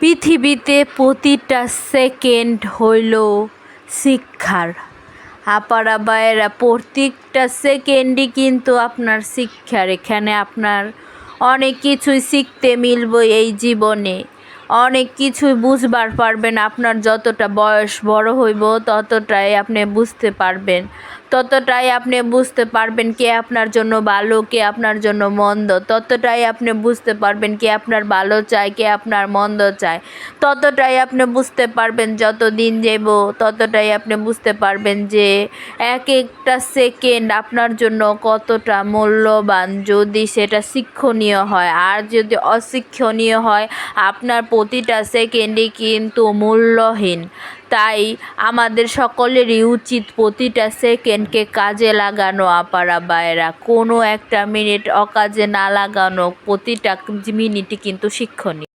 পৃথিবীতে প্রতিটা সেকেন্ড হইল শিক্ষার। আপারা বায়েরা, প্রত্যেকটা সেকেন্ডই কিন্তু আপনার শিক্ষার। এখানে আপনার অনেক কিছুই শিখতে মিলবে এই জীবনে, অনেক কিছুই বুঝবার পারবেন। আপনার যতটা বয়স বড় হইব ততটাই আপনি বুঝতে পারবেন, ততটাই আপনি বুঝতে পারবেন কে আপনার জন্য ভালো, কে আপনার জন্য মন্দ। ততটাই আপনি বুঝতে পারবেন কে আপনার ভালো চায়, কে আপনার মন্দ চায়। ততটাই আপনি বুঝতে পারবেন, যত দিন যাব ততটাই আপনি বুঝতে পারবেন যে এক একটা সেকেন্ড আপনার জন্য কতটা মূল্যবান, যদি সেটা শিক্ষণীয় হয়। আর যদি অশিক্ষণীয় হয়, আপনার প্রতিটা সেকেন্ডই কিন্তু মূল্যহীন। তাই আমাদের সকলেরই উচিত প্রতিটা সেকেন্ডকে কাজে লাগানো। আপারা বায়েরা, কোনো একটা মিনিট অকাজে না লাগানো, প্রতিটা মিনিটই কিন্তু শিক্ষণীয়।